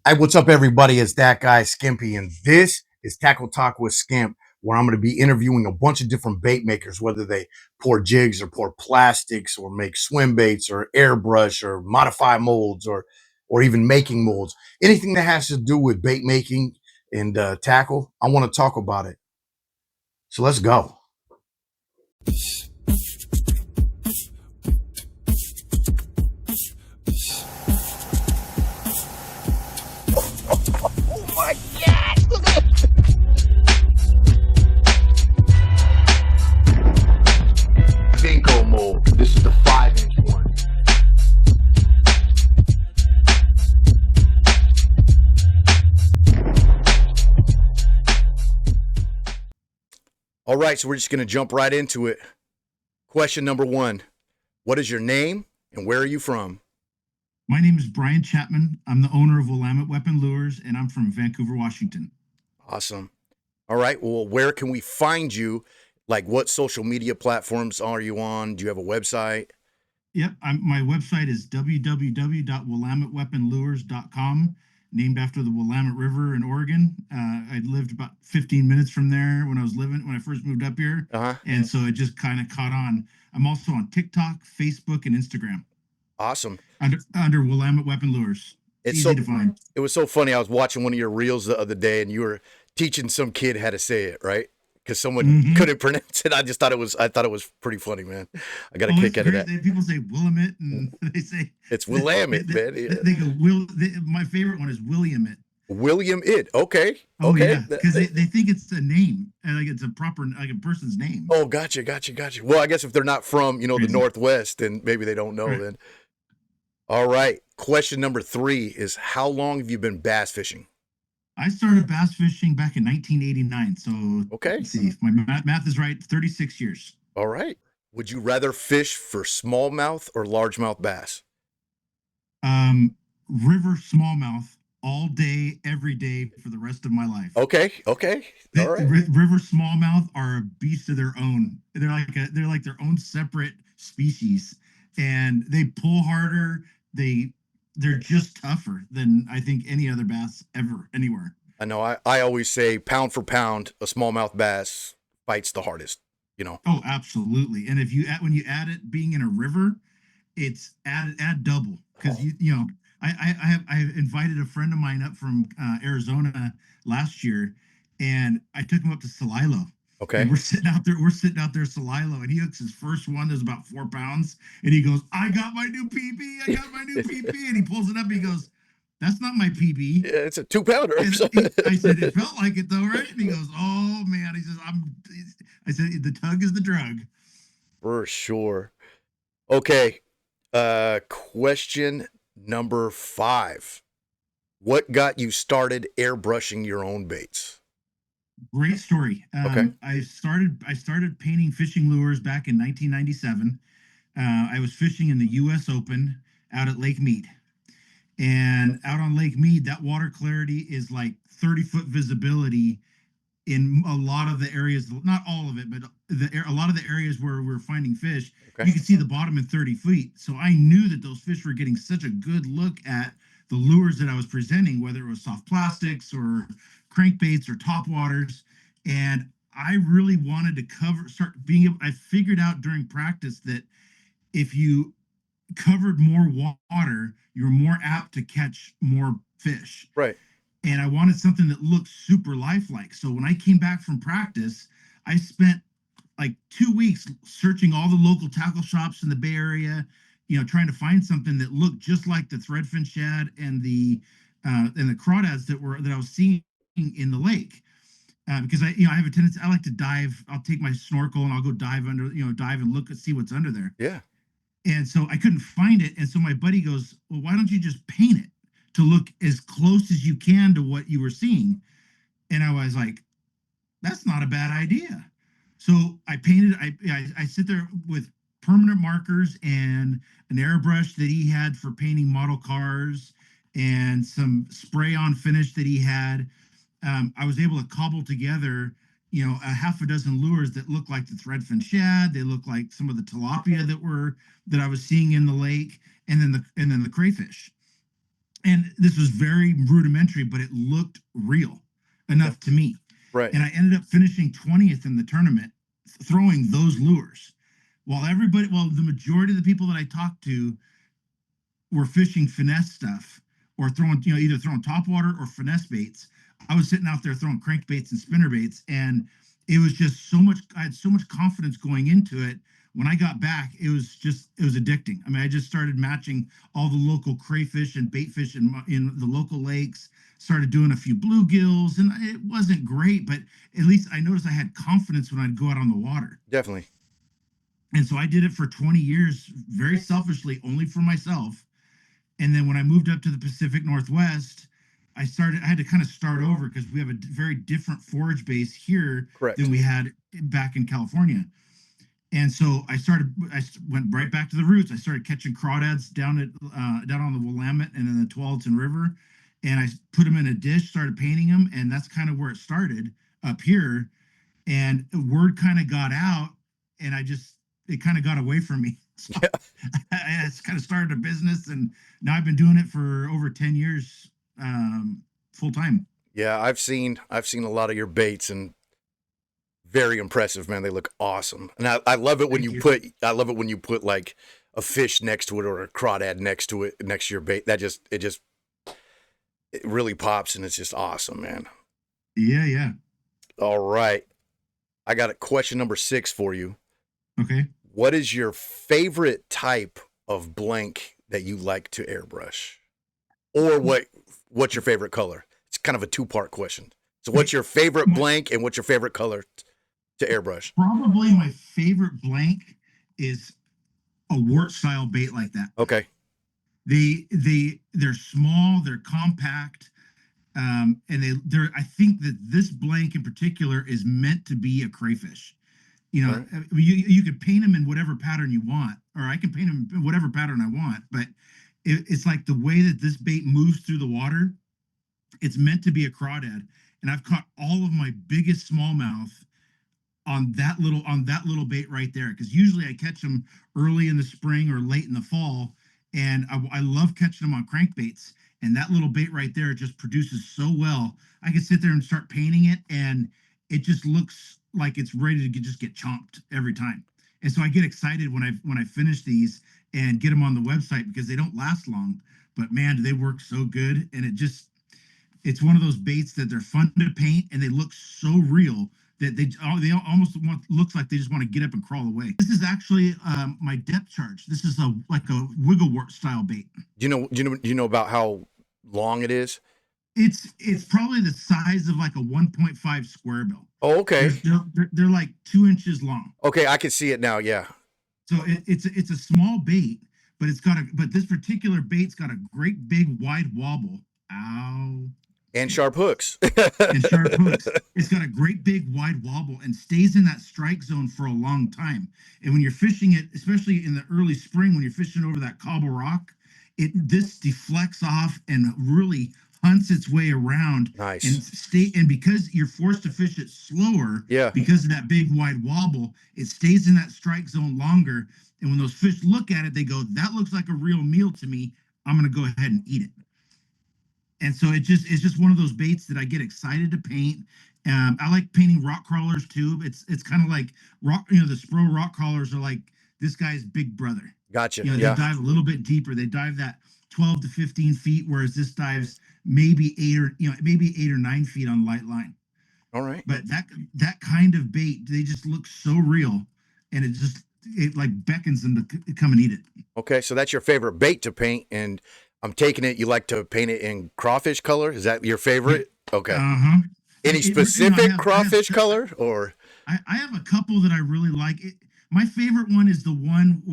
Hey, what's up, everybody? It's that guy Skimpy, and this is Tackle Talk with Skimp, where I'm going to be interviewing a bunch of different bait makers, whether they pour jigs or pour plastics or make swim baits or airbrush or modify molds or even making molds. Anything that has to do with bait making and tackle, I want to talk about it. So let's go. Oh my God! Look at it. Dinko mold. This is the 5-inch one. All right, so we're just going to jump right into it. Question number 1. What is your name and where are you from? My name is Brian Chapman. I'm the owner of Williamette Weapon Lures, and I'm from Vancouver, Washington. Awesome. All right, well, where can we find you? Like, what social media platforms are you on? Do you have a website? Yep, my website is www.willametteweaponlures.com, named after the Willamette River in Oregon. I lived about 15 minutes from there when I first moved up here, and so it just kind of caught on. I'm also on TikTok, Facebook, and Instagram. Awesome. Under Willamette Weapon Lures. It's easy to find. It was so funny. I was watching one of your reels the other day, and you were teaching some kid how to say it, right? Because someone couldn't pronounce it. I thought it was pretty funny, man. I got a kick out of that. People say Willamette, and they say it's Willamette, man. They go my favorite one is Williamette. Williamette. Okay. Oh, okay. Yeah, because they think it's a name, like it's a proper, like a person's name. Oh, gotcha. Well, I guess if they're not from, the Northwest, then maybe they don't know then. All right. Question number 3 is, how long have you been bass fishing? I started bass fishing back in 1989. So, okay. Let's see if my math is right, 36 years. All right. Would you rather fish for smallmouth or largemouth bass? River smallmouth all day, every day for the rest of my life. Okay. All right. River smallmouth are a beast of their own. They're like their own separate species, and they pull harder. They're just tougher than I think any other bass ever anywhere. I know. I always say pound for pound, a smallmouth bass fights the hardest. Oh, absolutely. And when you add it being in a river, it's add double, because I invited a friend of mine up from Arizona last year, and I took him up to Celilo. Okay. And we're sitting out there Celilo, and he hooks his first one that's about 4 pounds, and he goes, I got my new PB, and he pulls it up, and he goes, that's not my PB. Yeah, it's a 2-pounder. I said, it felt like it though, right? And he goes, oh man. He says, I said, the tug is the drug. For sure. Okay. Question number 5. What got you started airbrushing your own baits? Great story. Okay. I started painting fishing lures back in 1997. I was fishing in the U.S. Open out at Lake Mead. And out on Lake Mead, that water clarity is like 30-foot visibility in a lot of the areas, not all of it, but a lot of the areas where we're finding fish. Okay. You can see the bottom in 30 feet. So I knew that those fish were getting such a good look at the lures that I was presenting, whether it was soft plastics or crankbaits or top waters. And I really wanted to I figured out during practice that if you covered more water, you're more apt to catch more fish. Right. And I wanted something that looked super lifelike. So when I came back from practice, I spent like 2 weeks searching all the local tackle shops in the Bay Area, trying to find something that looked just like the threadfin shad and the crawdads that I was seeing in the lake. Because I have a tendency, I like to dive. I'll take my snorkel and I'll go dive under, dive and look and see what's under there. Yeah. And so I couldn't find it. And so my buddy goes, well, why don't you just paint it to look as close as you can to what you were seeing? And I was like, that's not a bad idea. So I painted, I sit there with permanent markers and an airbrush that he had for painting model cars and some spray on finish that he had. I was able to cobble together, a half a dozen lures that look like the threadfin shad. They look like some of the tilapia that I was seeing in the lake, and then the crayfish. And this was very rudimentary, but it looked real enough to me. Right. And I ended up finishing 20th in the tournament, throwing those lures. While the majority of the people that I talked to were fishing finesse stuff or throwing, either throwing topwater or finesse baits, I was sitting out there throwing crankbaits and spinnerbaits. And it was just I had so much confidence going into it. When I got back, it was addicting. I mean, I just started matching all the local crayfish and baitfish in the local lakes, started doing a few bluegills, and it wasn't great, but at least I noticed I had confidence when I'd go out on the water. Definitely. And so I did it for 20 years, very selfishly, only for myself. And then when I moved up to the Pacific Northwest, I had to kind of start over because we have a very different forage base here than we had back in California. And so I went right back to the roots. I started catching crawdads down on the Willamette and in the Tualatin River. And I put them in a dish, started painting them. And that's kind of where it started up here. And word kind of got out, and it kind of got away from me. So I just kind of started a business, and now I've been doing it for over 10 years, full time. Yeah, I've seen a lot of your baits, and very impressive, man. They look awesome. And I love it when you put like a fish next to it or a crawdad next to your bait. It really pops, and it's just awesome, man. Yeah. All right. I got a question number 6 for you. Okay. What is your favorite type of blank that you like to airbrush? Or what's your favorite color? It's kind of a 2-part question. So what's your favorite blank and what's your favorite color to airbrush? Probably my favorite blank is a wart style bait like that. Okay. They're small, they're compact. And I think that this blank in particular is meant to be a crayfish. Right. You could paint them in whatever pattern you want, or I can paint them in whatever pattern I want, but it's like the way that this bait moves through the water, it's meant to be a crawdad. And I've caught all of my biggest smallmouth on that little bait right there. Because usually I catch them early in the spring or late in the fall, and I love catching them on crankbaits. And that little bait right there just produces so well. I can sit there and start painting it, and it just looks like it's ready to just get chomped every time. And so I get excited when I finish these and get them on the website, because they don't last long, but man, do they work so good. And it's one of those baits that they're fun to paint, and they look so real that they almost looks like they just want to get up and crawl away. This is actually my depth charge. This is like a wiggle wart style bait. Do you know about how long it is? It's probably the size of like a 1.5 square bill. Oh, okay. They're like 2 inches long. Okay, I can see it now. Yeah. So it's a small bait, but this particular bait's got a great big wide wobble. Ow. And sharp hooks. It's got a great big wide wobble and stays in that strike zone for a long time. And when you're fishing it, especially in the early spring, when you're fishing over that cobble rock, this deflects off and really hunts its way around. Nice. And because you're forced to fish it slower, yeah, because of that big wide wobble, it stays in that strike zone longer. And when those fish look at it, they go, "That looks like a real meal to me. I'm going to go ahead and eat it." And so it's just one of those baits that I get excited to paint. I like painting rock crawlers too. It's kind of like rock, the Spro rock crawlers are like this guy's big brother. Gotcha. They dive a little bit deeper. They dive that 12 to 15 feet, whereas this dives maybe 8 or 9 feet on light line. All right. But that kind of bait, they just look so real, and it like beckons them to come and eat it. Okay, so that's your favorite bait to paint, and I'm taking it you like to paint it in crawfish color. Is that your favorite? Okay. Any specific crawfish color, or? I have a couple that I really like. My favorite one is the one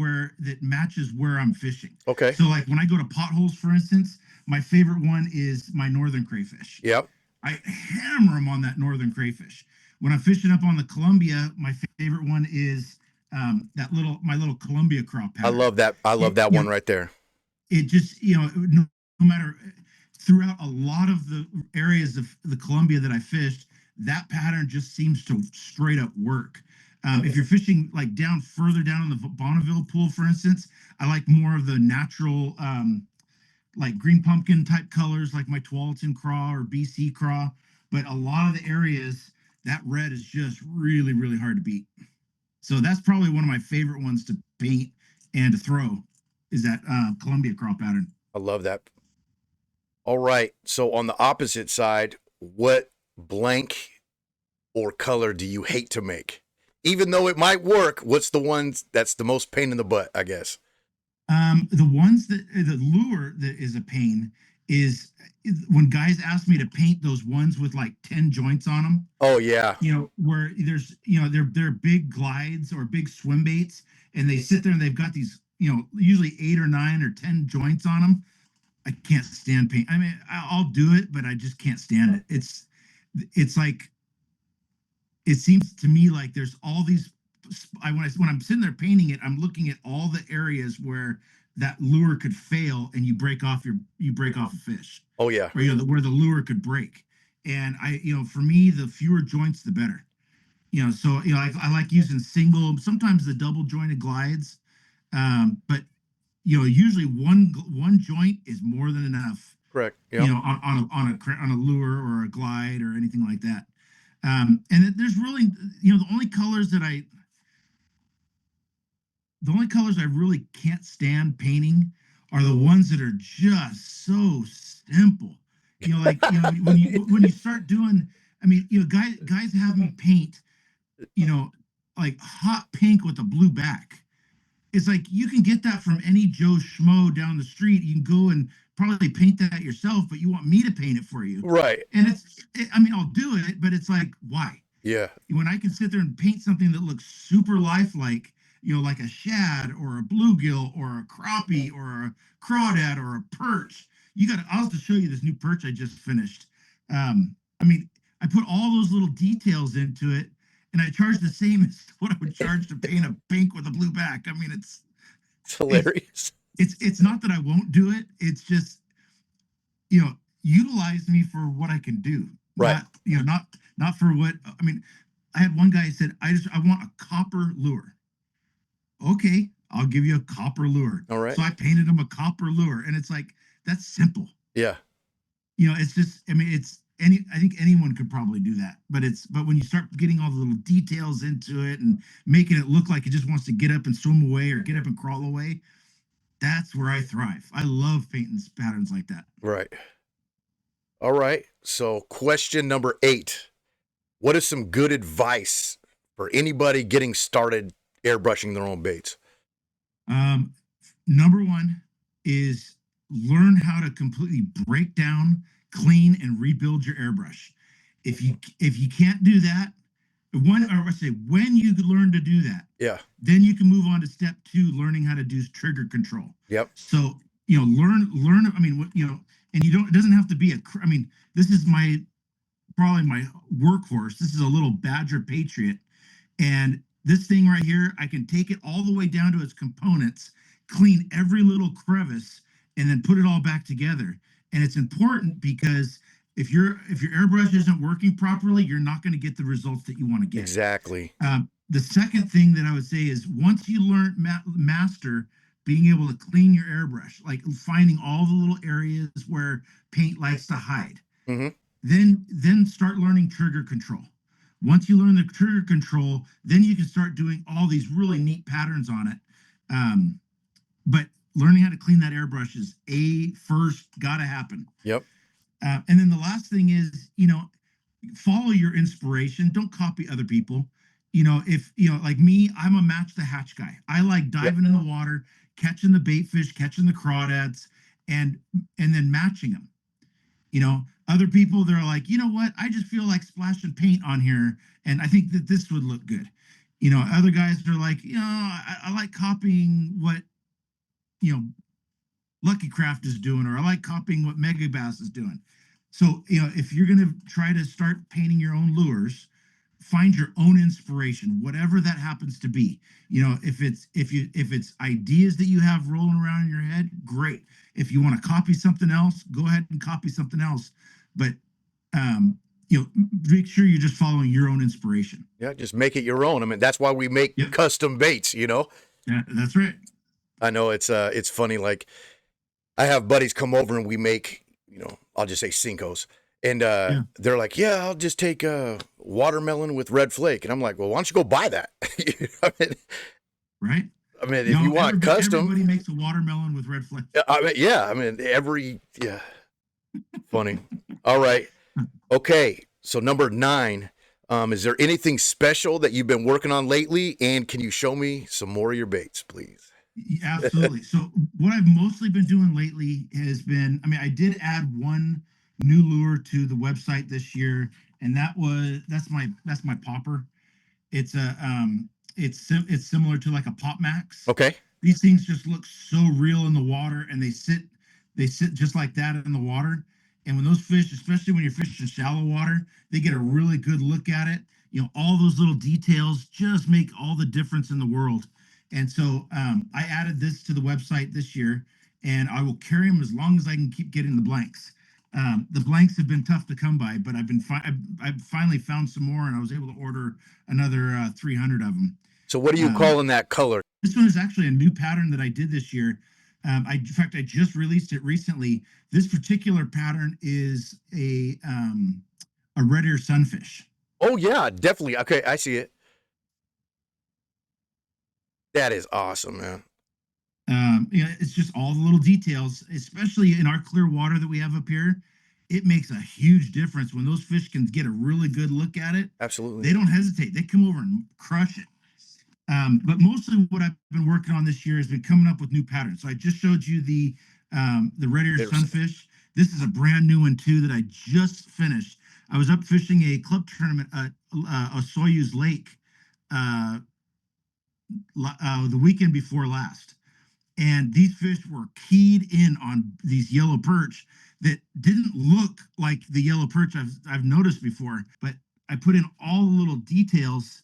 that matches where I'm fishing. Okay. So like when I go to potholes, for instance, my favorite one is my northern crayfish. Yep. I hammer them on that northern crayfish. When I'm fishing up on the Columbia, my favorite one is my little Columbia craw pattern. I love that. I love that one right there. It just, no matter, throughout a lot of the areas of the Columbia that I fished, that pattern just seems to straight up work. If you're fishing like further down in the Bonneville pool, for instance, I like more of the natural like green pumpkin type colors, like my Tualatin craw or BC craw. But a lot of the areas, that red is just really, really hard to beat. So that's probably one of my favorite ones to paint and to throw, is that Columbia craw pattern. I love that. All right. So on the opposite side, what blank or color do you hate to make? Even though it might work, what's the ones that's the most pain in the butt, I guess? The ones that the lure that is a pain is when guys ask me to paint those ones with like 10 joints on them. Oh yeah. Where there's, they're big glides or big swim baits, and they sit there and they've got these, usually 8 or 9 or 10 joints on them. I can't stand paint. I mean, I'll do it, but I just can't stand it. It's like, it seems to me like there's all these. When I'm sitting there painting it, I'm looking at all the areas where that lure could fail, and you break off a fish. Oh yeah. Or where the lure could break. And for me, the fewer joints, the better. So I like using single, sometimes the double jointed glides, but usually one joint is more than enough. Correct. Yeah. On a lure or a glide or anything like that. And there's really, the only colors I really can't stand painting are the ones that are just so simple. When you start doing, I mean, guys have me paint, like hot pink with a blue back. It's like, you can get that from any Joe Schmo down the street. You can go and probably paint that yourself, but you want me to paint it for you. Right. And I'll do it, but it's like, why? Yeah. When I can sit there and paint something that looks super lifelike, like a shad or a bluegill or a crappie or a crawdad or a perch. I'll have to show you this new perch I just finished. I put all those little details into it, and I charge the same as what I would charge to paint a pink with a blue back. I mean, it's hilarious. It's not that I won't do it. It's just, utilize me for what I can do. Right. Not for what, I mean, I had one guy said, I want a copper lure. Okay, I'll give you a copper lure. All right. So I painted him a copper lure, and it's like, that's simple. Yeah. It's just, I mean, I think anyone could probably do that, but when you start getting all the little details into it and making it look like it just wants to get up and swim away or get up and crawl away, that's where I thrive. I love painting patterns like that. Right. All right. So question number 8, what is some good advice for anybody getting started airbrushing their own baits? Number 1 is learn how to completely break down, clean, and rebuild your airbrush. If you can't do that, when you learn to do that, yeah, then you can move on to step 2, learning how to do trigger control. Yep. So learn. I mean, and it doesn't have to be this is probably my workhorse. This is a little Badger Patriot, and this thing right here, I can take it all the way down to its components, clean every little crevice, and then put it all back together. And it's important because if your airbrush isn't working properly, you're not going to get the results that you want to get. Exactly. The second thing that I would say is, once you learn master being able to clean your airbrush, like finding all the little areas where paint likes to hide, mm-hmm. then start learning trigger control. Once you learn the trigger control, then you can start doing all these really neat patterns on it. But learning how to clean that airbrush is first gotta happen. Yep. And then the last thing is, follow your inspiration. Don't copy other people. If like me, I'm a match the hatch guy. I like diving in the water, catching the bait fish, catching the crawdads, and then matching them. Other people, they're like, you know what? I just feel like splashing paint on here, and I think that this would look good. Other guys are like, I like copying what, Lucky Craft is doing, or I like copying what Mega Bass is doing. So, if you're going to try to start painting your own lures, find your own inspiration, whatever that happens to be. If it's ideas that you have rolling around in your head, great. If you want to copy something else, go ahead and copy something else. But make sure you're just following your own inspiration. Yeah, just make it your own. I mean, that's why we make custom baits. Yeah, that's right. I know it's funny. Like, I have buddies come over and we make, I'll just say Cincos. And they're like, yeah, I'll just take a watermelon with red flake. And I'm like, well, why don't you go buy that? Right. I mean, if you want custom. Everybody makes a watermelon with red flake. Funny. All right. Okay. So number 9, is there anything special that you've been working on lately? And can you show me some more of your baits, please? Absolutely. So what I've mostly been doing lately has been, I did add one new lure to the website this year, and that's my popper. It's it's similar to like a Pop Max. Okay. These things just look so real in the water, and they sit just like that in the water. And when those fish, especially when you're fishing shallow water, they get a really good look at it. All those little details just make all the difference in the world. And so I added this to the website this year, and I will carry them as long as I can keep getting the blanks. The blanks have been tough to come by, but I've finally found some more, and I was able to order another 300 of them. So what are you calling that color? This one is actually a new pattern that I did this year. In fact, I just released it recently. This particular pattern is a red ear sunfish. Oh yeah, definitely. Okay, I see it. That is awesome, man. It's just all the little details, especially in our clear water that we have up here. It makes a huge difference when those fish can get a really good look at it. Absolutely. They don't hesitate. They come over and crush it. But mostly what I've been working on this year has been coming up with new patterns. So I just showed you the red ear sunfish. This is a brand new one too that I just finished. I was up fishing a club tournament at Soyuz Lake the weekend before last. And these fish were keyed in on these yellow perch that didn't look like the yellow perch I've noticed before. But I put in all the little details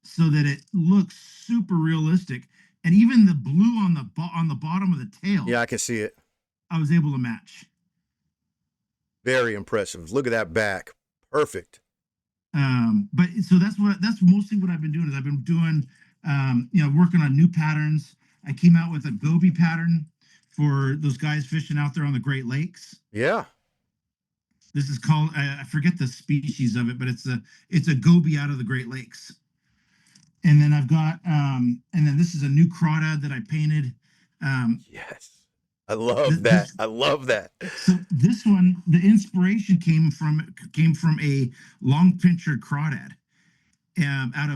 so that it looks super realistic. And even the blue on the bottom of the tail. Yeah, I can see it. I was able to match. Very impressive. Look at that back. Perfect. But so that's mostly what I've been doing is I've been doing working on new patterns. I came out with a goby pattern for those guys fishing out there on the Great Lakes. Yeah. This is called I forget the species of it, but it's a goby out of the Great Lakes. And then I've got and then this is a new crawdad that I painted. Yes. I love that. I love that. So this one, the inspiration came from a long pincher crawdad out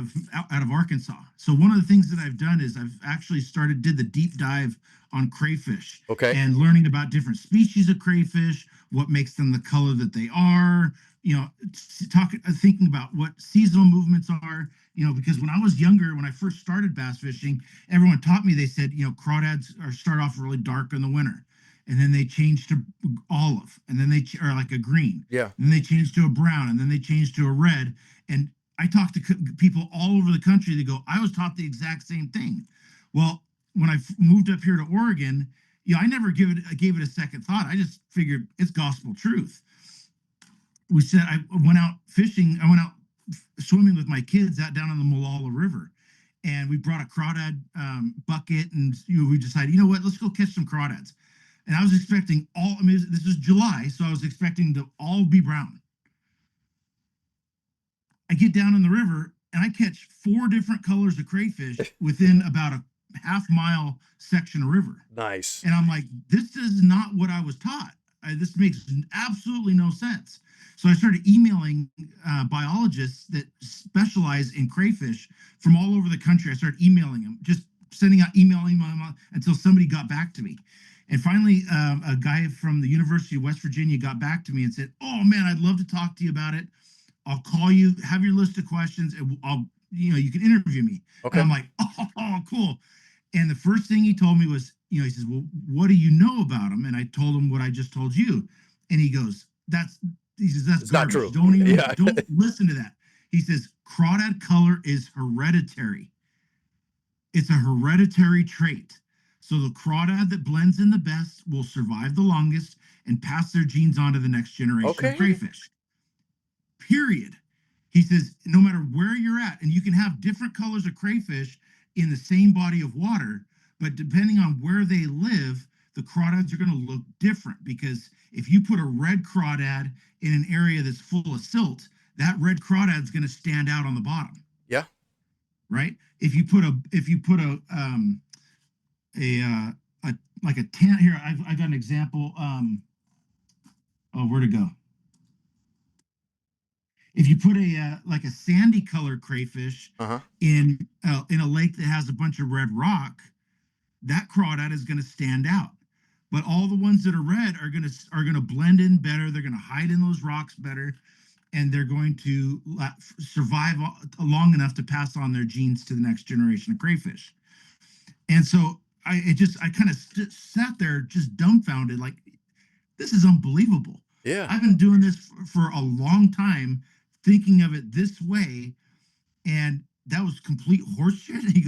of Arkansas. So one of the things that I've done is I've actually did the deep dive on crayfish. Okay. And learning about different species of crayfish, what makes them the color that they are, thinking about what seasonal movements are, because when I was younger, when I first started bass fishing, everyone taught me, they said, crawdads start off really dark in the winter, and then they change to olive, and then they are like a green. Yeah. And then they change to a brown, and then they change to a red. And I talk to people all over the country. They go, I was taught the exact same thing. Well, when I moved up here to Oregon, I never gave it a second thought. I just figured it's gospel truth. I went out fishing. I went out swimming with my kids out down on the Molalla River, and we brought a crawdad bucket, and we decided, what, let's go catch some crawdads. And I was expecting this was July, so I was expecting to all be brown. I get down in the river and I catch 4 different colors of crayfish within about a half-mile section of river. Nice. And I'm like, this is not what I was taught. This makes absolutely no sense. So I started emailing biologists that specialize in crayfish from all over the country. I started emailing them, just emailing them until somebody got back to me. And finally, a guy from the University of West Virginia got back to me and said, oh man, I'd love to talk to you about it. I'll call you, have your list of questions, and you can interview me. Okay. And I'm like, oh, cool. And the first thing he told me was, he says, well, what do you know about them? And I told him what I just told you. And he goes, that's not true. Don't listen to that. He says, crawdad color is hereditary. It's a hereditary trait. So the crawdad that blends in the best will survive the longest and pass their genes on to the next generation of crayfish. Period. He says, no matter where you're at, and you can have different colors of crayfish in the same body of water, but depending on where they live, the crawdads are going to look different, because if you put a red crawdad in an area that's full of silt, that red crawdad is going to stand out on the bottom. Yeah. Right. If you put a like a tan here, I've got an example. Oh, where'd it go? If you put a like a sandy colored crayfish in a lake that has a bunch of red rock, that crawdad is going to stand out. But all the ones that are red are going to blend in better. They're going to hide in those rocks better, and they're going to survive long enough to pass on their genes to the next generation of crayfish. And so I kind of sat there just dumbfounded, like, this is unbelievable. Yeah. I've been doing this for a long time, thinking of it this way, and that was complete horseshit. He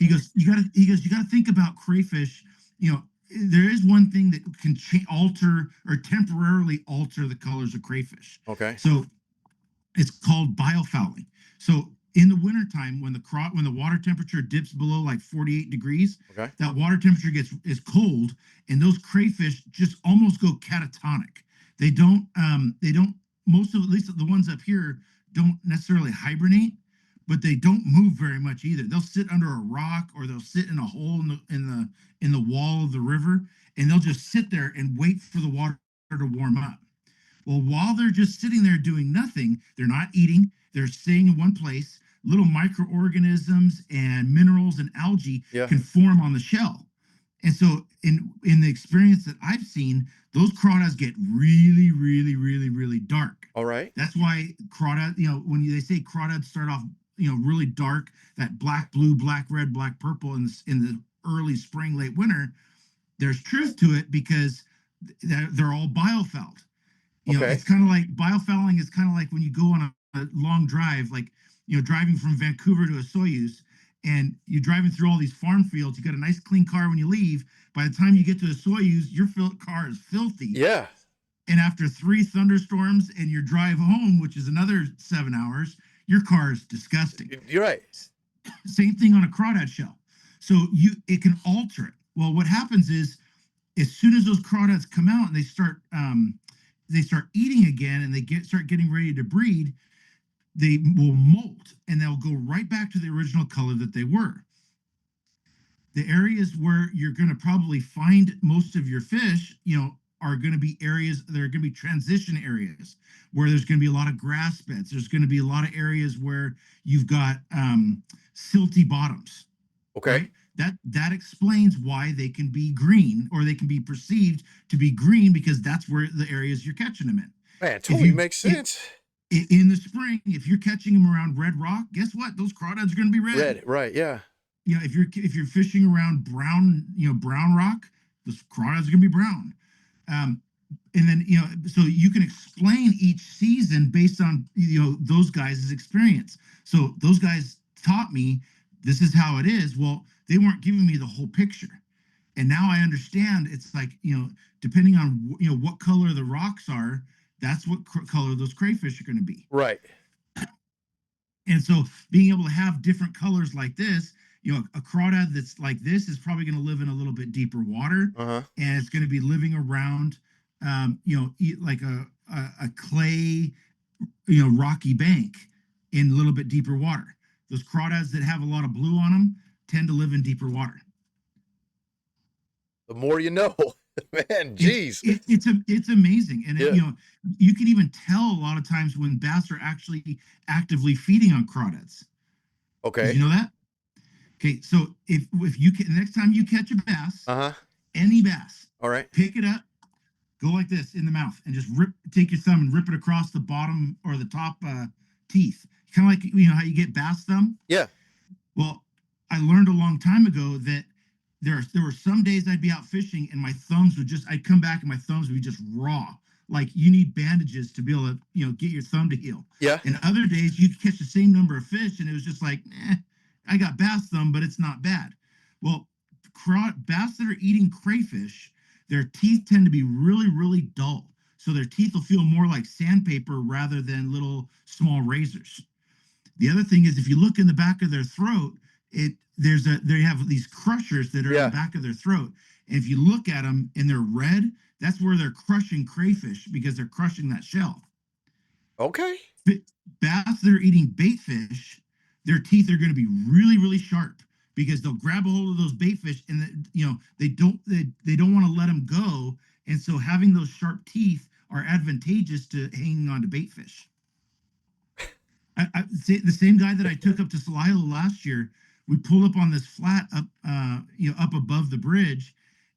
goes, you gotta think about crayfish. You know, there is one thing that can alter or temporarily alter the colors of crayfish. Okay. So it's called biofouling. So in the wintertime, when the water temperature dips below like 48 degrees, that water temperature is cold, and those crayfish just almost go catatonic. They don't most of, at least the ones up here, don't necessarily hibernate, but they don't move very much either. They'll sit under a rock, or they'll sit in a hole in the wall of the river, and they'll just sit there and wait for the water to warm up. Well, while they're just sitting there doing nothing, they're not eating, they're staying in one place. Little microorganisms and minerals and algae can form on the shell. And so in the experience that I've seen, those crawdads get really, really, really, really dark. All right. That's why crawdad, when they say crawdads start off, really dark, that black, blue, black, red, black, purple in the early spring, late winter, there's truth to it, because they're all biofouled. It's kind of like biofouling is kind of like when you go on a long drive, like, driving from Vancouver to a Soyuz, and you're driving through all these farm fields. You got a nice clean car when you leave. By the time you get to the Soyuz, your car is filthy. Yeah. And after 3 thunderstorms and your drive home, which is another 7 hours, your car is disgusting. You're right. Same thing on a crawdad shell. So it can alter it. Well, what happens is, as soon as those crawdads come out and they start eating again, and they start getting ready to breed, they will molt, and they'll go right back to the original color that they were. The areas where you're going to probably find most of your fish, are going to be areas that are going to be transition areas, where there's going to be a lot of grass beds. There's going to be a lot of areas where you've got silty bottoms. Okay. Right? That explains why they can be green, or they can be perceived to be green, because that's where the areas you're catching them in. Man, it totally makes sense. In the spring, if you're catching them around red rock, guess what? Those crawdads are going to be red. Red, right? Yeah. If you're fishing around brown, brown rock, those crawdads are going to be brown. And then so you can explain each season based on those guys' experience. So those guys taught me this is how it is. Well, they weren't giving me the whole picture, and now I understand. It's like, depending on what color the rocks are, that's what color those crayfish are going to be. Right. And so being able to have different colors like this, a crawdad that's like this is probably going to live in a little bit deeper water, and it's going to be living around, like a clay, rocky bank in a little bit deeper water. Those crawdads that have a lot of blue on them tend to live in deeper water. The more you know. Man, geez. It's amazing. And you can even tell a lot of times when bass are actually actively feeding on crawdads. Okay. Did you know that? Okay, so if you can, next time you catch a bass, any bass, all right, pick it up, go like this in the mouth, and just take your thumb and rip it across the bottom or the top teeth. Kind of like how you get bass thumb. Yeah. Well, I learned a long time ago that there were some days I'd be out fishing, and my thumbs I'd come back and my thumbs would be just raw. Like, you need bandages to be able to, get your thumb to heal. Yeah. And other days you'd catch the same number of fish, and it was just like, I got bass thumb, but it's not bad. Well, bass that are eating crayfish, their teeth tend to be really, really dull. So their teeth will feel more like sandpaper rather than little small razors. The other thing is, if you look in the back of their throat, they have these crushers that are in the back of their throat, And if you look at them and they're red, that's where they're crushing crayfish because they're crushing that shell. Okay. Bass that are eating bait fish, their teeth are going to be really, really sharp because they'll grab a hold of those bait fish and they don't want to let them go. And so having those sharp teeth are advantageous to hanging on to bait fish. The same guy that I took up to Salilo last year, we pulled up on this flat up, up above the bridge,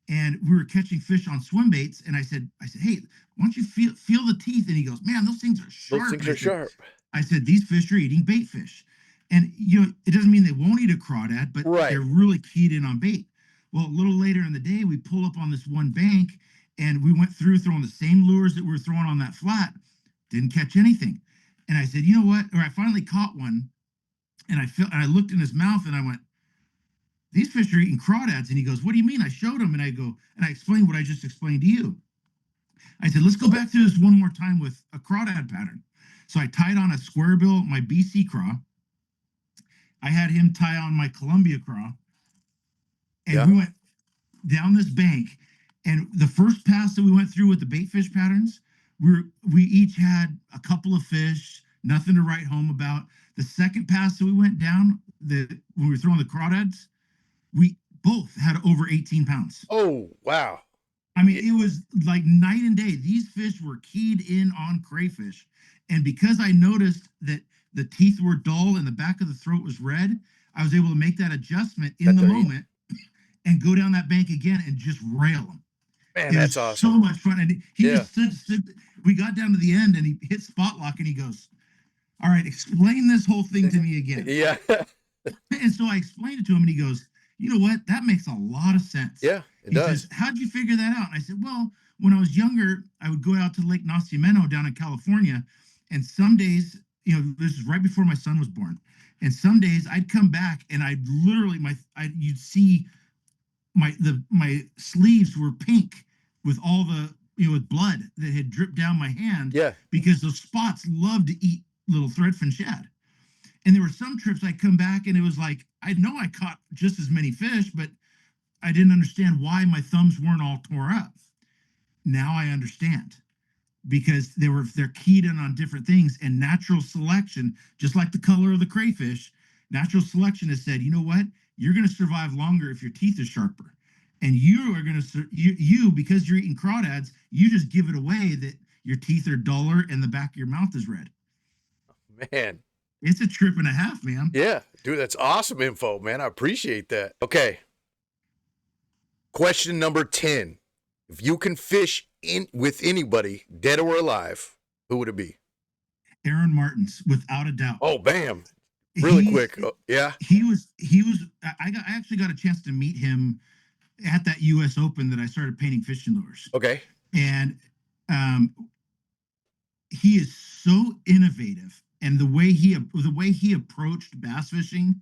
and we were catching fish on swim baits. And I said, hey, why don't you feel the teeth? And he goes, man, those things are sharp. Those things are sharp. I said, these fish are eating bait fish. And, it doesn't mean they won't eat a crawdad, but they're really keyed in on bait. Well, a little later in the day, we pull up on this one bank, and we went through throwing the same lures that we were throwing on that flat. Didn't catch anything. And I said, you know what? Or I finally caught one, and I looked in his mouth, and I went, these fish are eating crawdads. And he goes, what do you mean? I showed him, and I explained what I just explained to you. I said, let's go back through this one more time with a crawdad pattern. So I tied on a square bill, my BC craw. I had him tie on my Columbia craw, and we went down this bank. And the first pass that we went through with the bait fish patterns, we each had a couple of fish, nothing to write home about. The second pass that we went down, when we were throwing the crawdads, we both had over 18 pounds. Oh, wow. I mean, it was like night and day. These fish were keyed in on crayfish. And because I noticed that the teeth were dull and the back of the throat was red, I was able to make that adjustment in the moment and go down that bank again and just rail them. Man, that's awesome. So much fun. And he just stood. We got down to the end, and he hit spot lock, and he goes, all right, explain this whole thing to me again. Yeah. And so I explained it to him, and he goes, you know what? That makes a lot of sense. Yeah, it does. He says, how'd you figure that out? And I said, well, when I was younger, I would go out to Lake Nacimiento down in California, and some days, this is right before my son was born, and some days I'd come back, and I'd literally, you'd see my sleeves were pink with all the, with blood that had dripped down my hand. Yeah. Because those spots love to eat little threadfin shad. And there were some trips I'd come back, and it was like, I know I caught just as many fish, but I didn't understand why my thumbs weren't all tore up. Now I understand, because they're keyed in on different things, and natural selection, just like the color of the crayfish, natural selection has said, you know what? You're going to survive longer if your teeth are sharper. And you are going to, because you're eating crawdads, you just give it away that your teeth are duller and the back of your mouth is red. Man. It's a trip and a half, man. Yeah, dude, that's awesome info, man. I appreciate that. Okay. Question number 10. If you can fish with anybody, dead or alive, who would it be? Aaron Martins, without a doubt. Oh, bam. Really quick. Yeah. He was, I actually got a chance to meet him at that US Open that I started painting fishing lures. Okay. And he is so innovative, and the way he approached bass fishing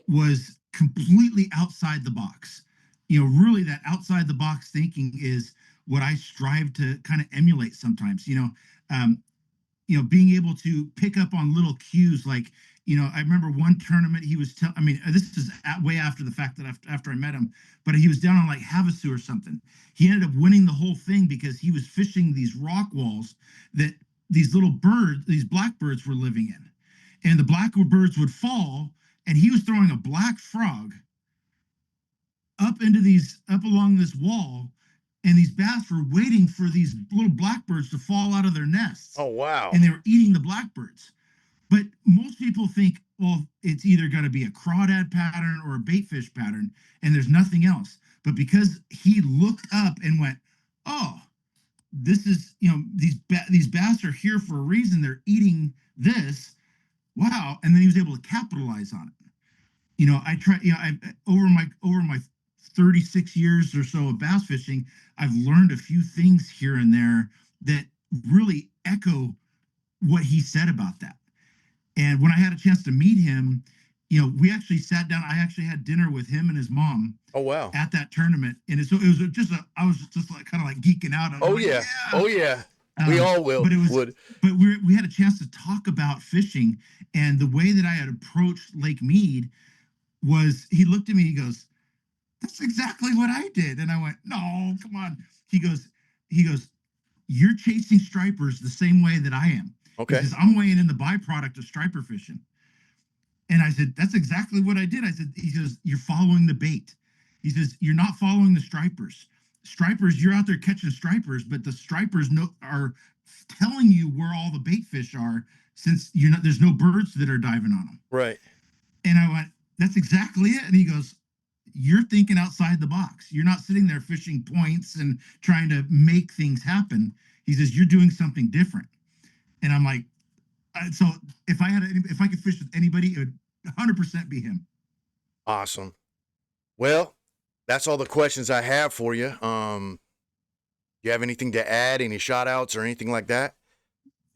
was completely outside the box. Really that outside the box thinking is what I strive to kind of emulate sometimes. Being able to pick up on little cues, like, I remember one tournament he was this is way after the fact that after I met him, but he was down on like Havasu or something. He ended up winning the whole thing because he was fishing these rock walls that these little birds, these blackbirds were living in, and the blackbirds would fall, and he was throwing a black frog up along this wall, and these bass were waiting for these little blackbirds to fall out of their nests. Oh, wow. And they were eating the blackbirds. But most people think, well, it's either going to be a crawdad pattern or a baitfish pattern, and there's nothing else. But because he looked up and went, oh, this is, these bass are here for a reason. They're eating this. Wow. And then he was able to capitalize on it. I try, over my 36 years or so of bass fishing, I've learned a few things here and there that really echo what he said about that. And when I had a chance to meet him, we actually sat down. I actually had dinner with him and his mom. Oh, wow. At that tournament. And so it was I was just like kind of like geeking out. Oh, yeah. Yeah. Oh, yeah. We all will. But we had a chance to talk about fishing, and the way that I had approached Lake Mead was, he looked at me, he goes, that's exactly what I did. And I went, no, come on. He goes, you're chasing stripers the same way that I am. Okay. He says, I'm weighing in the byproduct of striper fishing. And I said, that's exactly what I did. I said, he says, you're following the bait. He says, you're not following the stripers. Stripers, you're out there catching stripers, but the stripers are telling you where all the bait fish are, since there's no birds that are diving on them. Right. And I went, that's exactly it. And he goes, you're thinking outside the box. You're not sitting there fishing points and trying to make things happen. He says, you're doing something different. And I'm like, so if I could fish with anybody, it would 100% be him. Awesome. Well, that's all the questions I have for you. You have anything to add? Any shout outs or anything like that?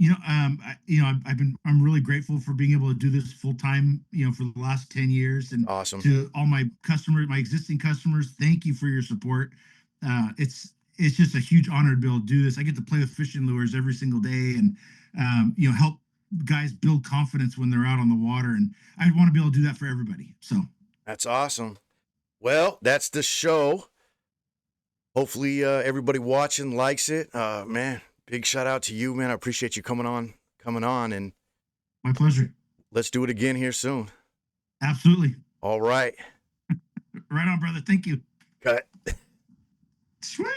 I'm really grateful for being able to do this full time, for the last 10 years. And awesome. To all my customers, my existing customers, thank you for your support. It's just a huge honor to be able to do this. I get to play with fishing lures every single day and, help guys build confidence when they're out on the water. And I want to be able to do that for everybody. So that's awesome. Well, that's the show. Hopefully everybody watching likes it. Man, big shout out to you, man. I appreciate you coming on and my pleasure. Let's do it again here soon. Absolutely. All right. Right on, brother. Thank you. Cut. Sweet.